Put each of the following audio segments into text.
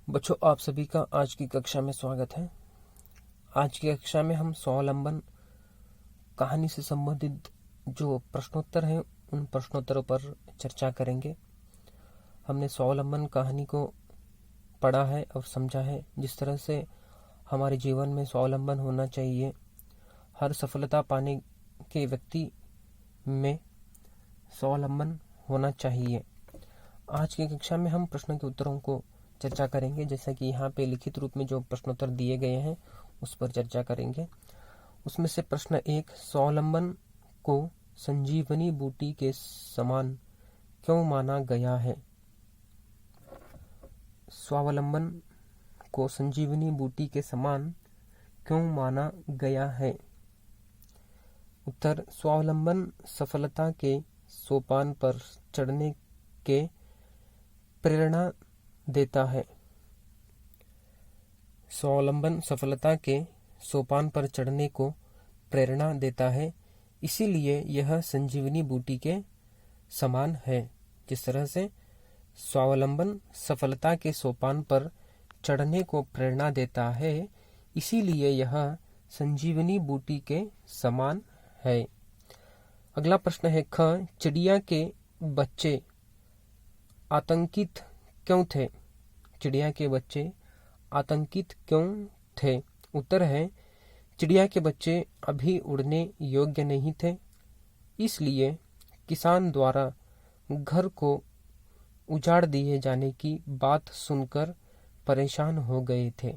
बच्चों, आप सभी का आज की कक्षा में स्वागत है। आज की कक्षा में हम स्वावलंबन कहानी से संबंधित जो प्रश्नोत्तर हैं उन प्रश्नोत्तरों पर चर्चा करेंगे। हमने स्वावलंबन कहानी को पढ़ा है और समझा है, जिस तरह से हमारे जीवन में स्वावलंबन होना चाहिए। हर सफलता पाने के व्यक्ति में स्वावलंबन होना चाहिए। आज की कक्षा में हम प्रश्न के उत्तरों को चर्चा करेंगे, जैसा कि यहाँ पे लिखित रूप में जो प्रश्नोत्तर दिए गए हैं उस पर चर्चा करेंगे। उसमें से प्रश्न 1, स्वावलंबन को संजीवनी बूटी के समान क्यों माना गया है? स्वावलंबन को संजीवनी बूटी के समान क्यों माना गया है? उत्तर, स्वावलंबन सफलता के सोपान पर चढ़ने के प्रेरणा देता है। स्वावलंबन सफलता के सोपान पर चढ़ने को प्रेरणा देता है, इसीलिए यह संजीवनी बूटी के समान है। जिस तरह से स्वावलंबन सफलता के सोपान पर चढ़ने को प्रेरणा देता है, इसीलिए यह संजीवनी बूटी के समान है। अगला प्रश्न है ख, चिड़िया के बच्चे आतंकित क्यों थे? चिड़िया के बच्चे आतंकित क्यों थे? उत्तर है, चिड़िया के बच्चे अभी उड़ने योग्य नहीं थे, इसलिए किसान द्वारा घर को उजाड़ दिए जाने की बात सुनकर परेशान हो गए थे।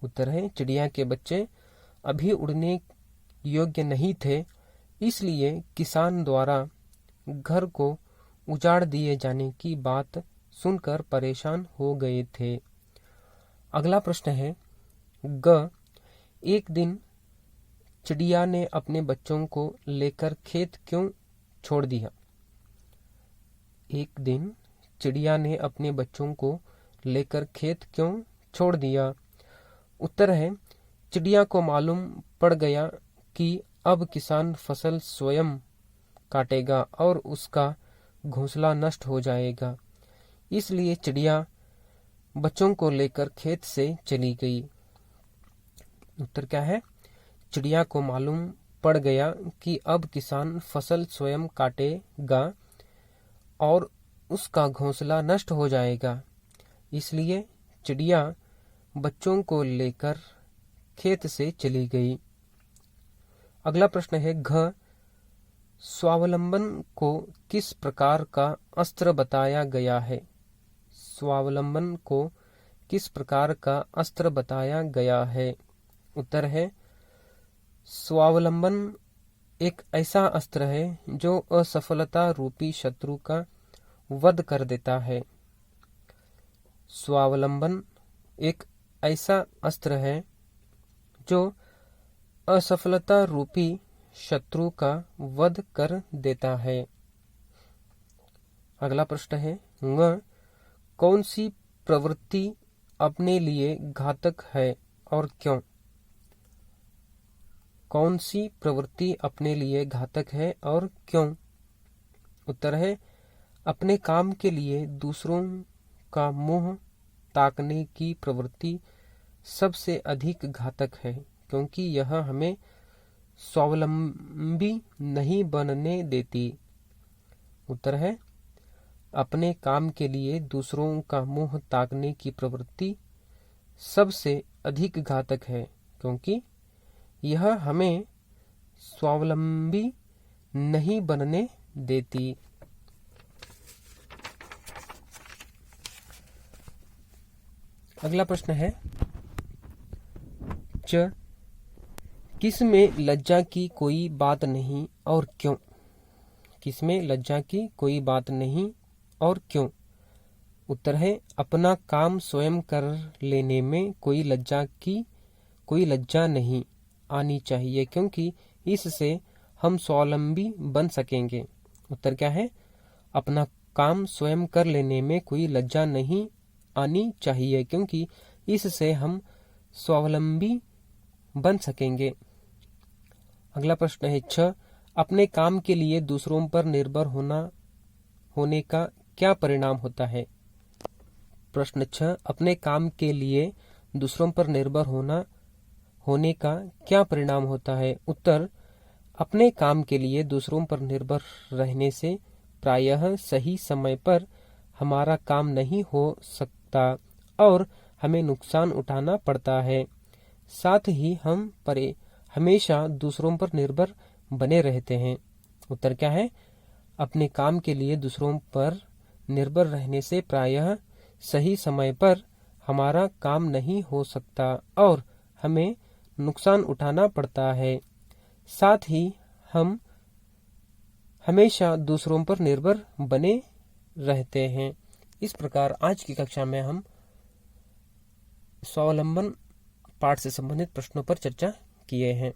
उत्तर है, चिड़िया के बच्चे अभी उड़ने योग्य नहीं थे, इसलिए किसान द्वारा घर को उजाड़ दिए जाने की बात सुनकर परेशान हो गए थे। अगला प्रश्न है ग, एक दिन चिड़िया ने अपने बच्चों को लेकर खेत क्यों छोड़ दिया? एक दिन चिड़िया ने अपने बच्चों को लेकर खेत क्यों छोड़ दिया? उत्तर है, चिड़िया को मालूम पड़ गया कि अब किसान फसल स्वयं काटेगा और उसका घोंसला नष्ट हो जाएगा, इसलिए चिड़िया बच्चों को लेकर खेत से चली गई। उत्तर क्या है? चिड़िया को मालूम पड़ गया कि अब किसान फसल स्वयं काटेगा और उसका घोंसला नष्ट हो जाएगा, इसलिए चिड़िया बच्चों को लेकर खेत से चली गई। अगला प्रश्न है घ, स्वावलंबन को किस प्रकार का अस्त्र बताया गया है? स्वावलंबन को किस प्रकार का अस्त्र बताया गया है? उत्तर है, स्वावलंबन एक ऐसा अस्त्र है जो असफलता रूपी शत्रु का वध कर देता है। स्वावलंबन एक ऐसा अस्त्र है जो असफलता रूपी शत्रु का वध कर देता है। अगला प्रश्न है ङ, कौन सी प्रवृत्ति अपने लिए घातक है और क्यों? कौन सी प्रवृत्ति अपने लिए घातक है और क्यों? उत्तर है, अपने काम के लिए दूसरों का मुंह ताकने की प्रवृत्ति सबसे अधिक घातक है, क्योंकि यह हमें स्वावलंबी नहीं बनने देती। उत्तर है, अपने काम के लिए दूसरों का मुंह ताकने की प्रवृत्ति सबसे अधिक घातक है, क्योंकि यह हमें स्वावलंबी नहीं बनने देती। अगला प्रश्न है च, किसमें लज्जा की कोई बात नहीं और क्यों? किसमें लज्जा की कोई बात नहीं और क्यों? उत्तर है, अपना काम स्वयं कर लेने में कोई लज्जा नहीं आनी चाहिए, क्योंकि इससे हम स्वावलंबी बन सकेंगे। उत्तर क्या है? अपना काम स्वयं कर लेने में कोई लज्जा नहीं आनी चाहिए, क्योंकि इससे हम स्वावलंबी बन सकेंगे। अगला प्रश्न है छ, अपने काम के लिए दूसरों पर निर्भर होने का क्या परिणाम होता है? प्रश्न 6, अपने काम के लिए दूसरों पर निर्भर होने का क्या परिणाम होता है? उत्तर, अपने काम के लिए दूसरों पर निर्भर रहने से प्रायः सही समय पर हमारा काम नहीं हो सकता और हमें नुकसान उठाना पड़ता है। साथ ही हम हमेशा दूसरों पर निर्भर बने रहते हैं। उत्तर क्या है? अपने काम के लिए दूसरों पर निर्भर रहने से प्रायः सही समय पर हमारा काम नहीं हो सकता और हमें नुकसान उठाना पड़ता है। साथ ही हम हमेशा दूसरों पर निर्भर बने रहते हैं। इस प्रकार आज की कक्षा में हम स्वावलंबन पाठ से संबंधित प्रश्नों पर चर्चा किए हैं।